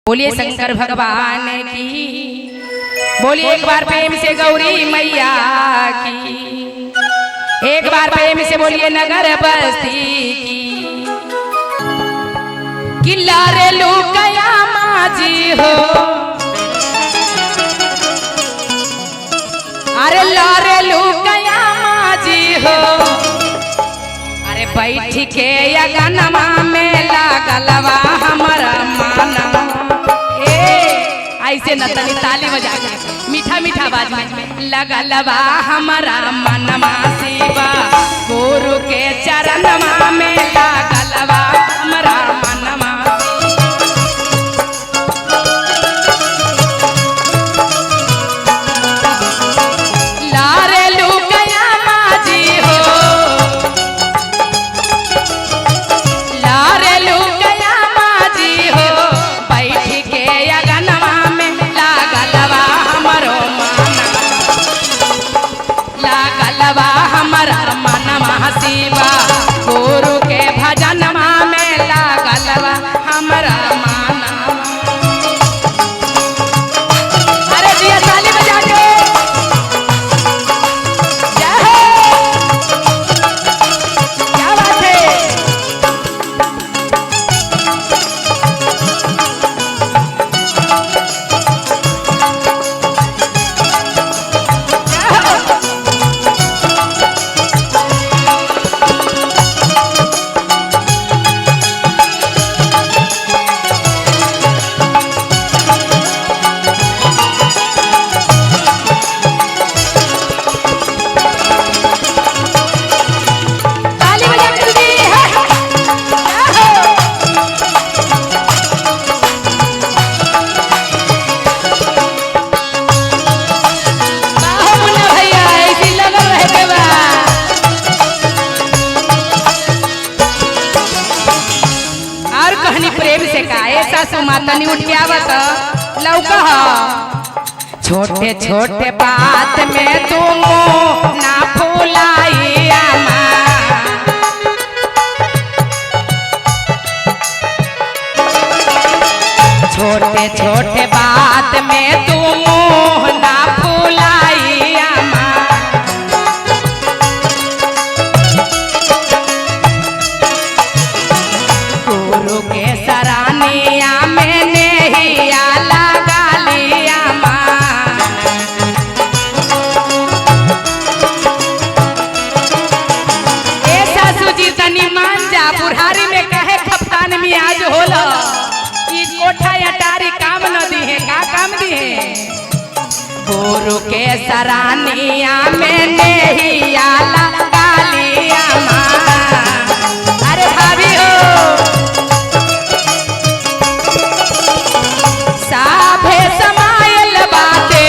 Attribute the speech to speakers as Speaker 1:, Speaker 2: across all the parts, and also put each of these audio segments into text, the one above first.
Speaker 1: बोलिए शंकर भगवान की, बोलिए एक बार प्रेम से गौरी मैया की, एक बार प्रेम से बोलिए नगर बस्ती की। कि लारे लुकया माजी हो, अरे लारे लुकया माजी हो, अरे बैठ के अगनमा में लागलवा हमारा मानवा। ऐसे न तनी ताली बजा के मीठा मीठा आवाज में लगलवा हमारा मनवा शिवा गुरु के चरणवा में लगलवा हमारा मनवा। लारे लुकया माजी हो, लारे लुकया माजी हो, बैठ के अगनवा में लागलवा हमारो मनवा, लागलवा हमारा मनवा शिवा गुरु के भजनवा में लागलवा हमारा मनवा। अरे दिया ताली बजा के जय हो, क्या बात है। प्रेम से का ऐसा सुमातनी उठ के आवत लौका। छोटे छोटे बात में तुम ना फुलाई आमा, छोटे छोटे बात में तुम ना फुलाई आमा। गुरु के सरानिया में नेहिया लगा लिया माँ। ए सासू जी तनी मान जा, बुढ़ारी में कहे खपतान में आज होला कि कोठा अटारी काम न दी है, का काम दी है। गुरु के सरानिया में नेहिया लगा लिया माँ। अरे भाभी हो साभे समायल बाते,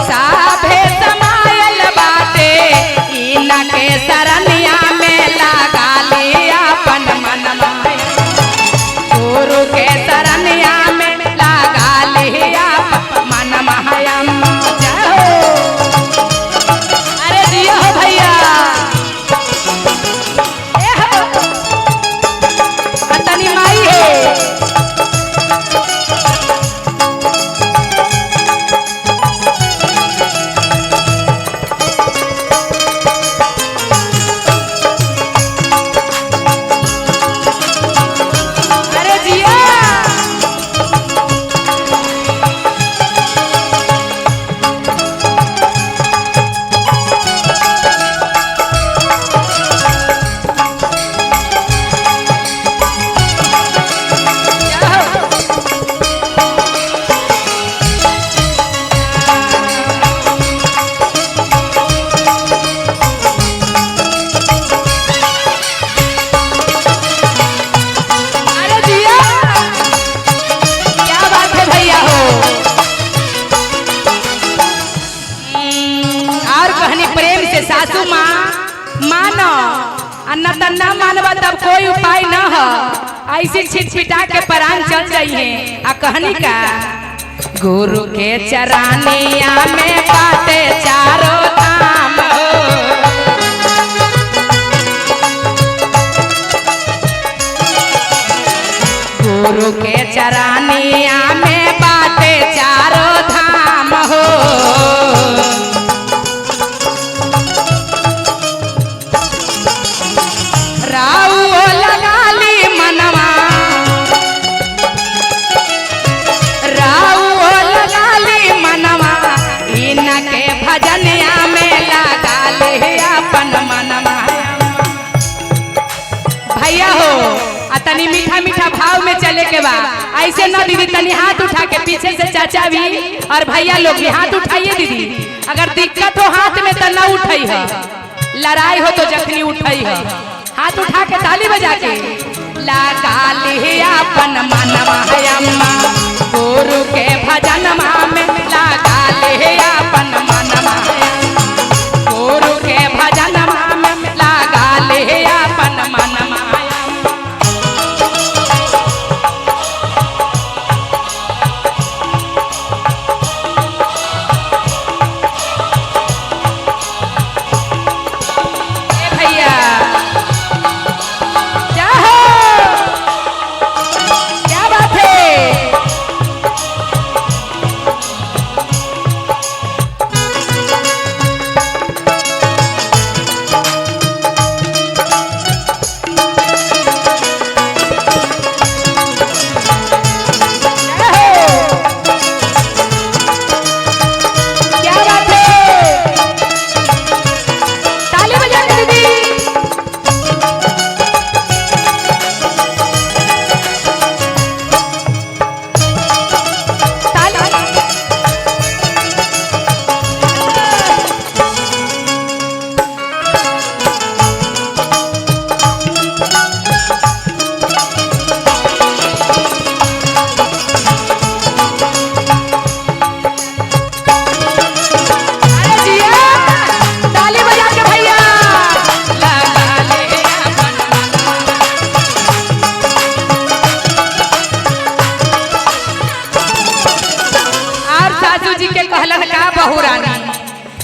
Speaker 1: साभे समायल बाते, इनके सरनिया में लगा लिया अपन मनवा। गुरु के सरनिया में लगा लिया मनवा। अरे दिया हो भैया तनी माई है। अरे जिया सासू माँ मानो अन्ना तन्ना मानवा तब कोई उपाय न हो। ऐसे छिटपिटा के प्राण चल जाइए। आ कहनी का गुरु के चरानिया में बाटे चारों धाम हो। गुरु के चरानिया में बाटे चारों धाम हो। राऊ लगा ली मनवा, राऊ लगा ली मनवा, इनके भजनिया में लगा ले अपन मनवा। भैया हो तनी मीठा मीठा भाव में चले के बा, ऐसे न दीदी तनी हाथ उठा के पीछे से चाचा भी और भैया लोग भी हाथ उठाइए दीदी। अगर दिक्कत हो हाथ में तो न उठाई है, लड़ाई हो तो जखनी उठाई है। हाथ उठा के ताली बजा के लगा ले अपन मनवा अम्मा, गुरु के भजन में लगा ले अपन मनवा, गुरु के भजन में लगा ले अपन मनवा।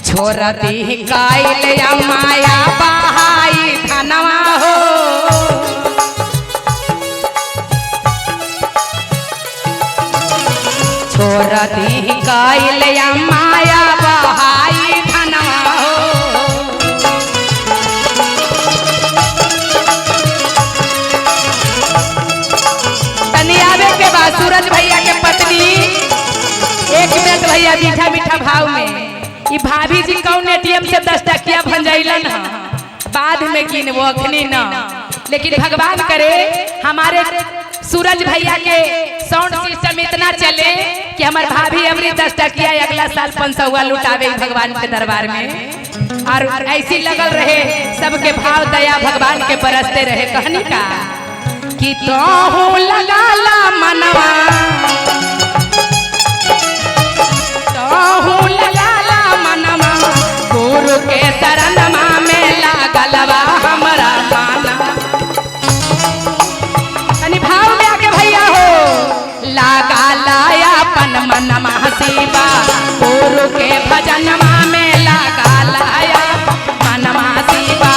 Speaker 1: छोरा दी काइल माया बहाई धनवा हो, छोरा दी काइल माया बहाई धनवा हो। तनी आवे के बाद सूरज भैया के पत्नी 1 मिनट भैया मीठा मीठा भाव में ई भाभी जी कौन एटीएम से 10 टकिया भंजाइलन है, बाद में किन वो अखनी न, लेकिन भगवान करे हमारे सूरज भैया के साउंड सिस्टम इतना चले कि हमार भाभी अबरी 10 टकिया अगला साल 500 लुटावे भगवान के दरबार में। और ऐसी लगल रहे सबके भाव दया भगवान के बरसते रहे। कहनी का कि तो लगा ला मनवा, तो लगा मनवा, गुरु के शरणमा में लागलवा हमरा माना। तनी भाव में आके भैया हो लगा लाया अपन मनवा शिवा, गुरु के भजनमा में लगा लाया मनवा शिवा,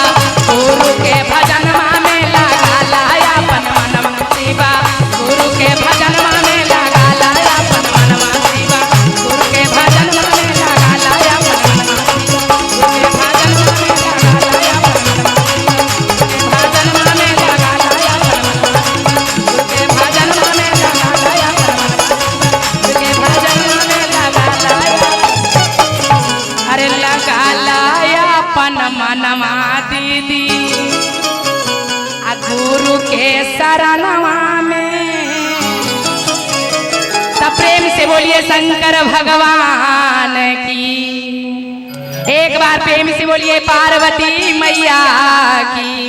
Speaker 1: गुरु के भजनमा में लगा लाया अपन मनवा शिवा, गुरु के भजनमा में लगा लाया अपन मनवा शिवा, गुरु के भजनमा में लगा लाया मनवा दीदी आ गुरु के शरणवा में। तब प्रेम से बोलिए शंकर भगवान की, एक बार प्रेम से बोलिए पार्वती मैया की।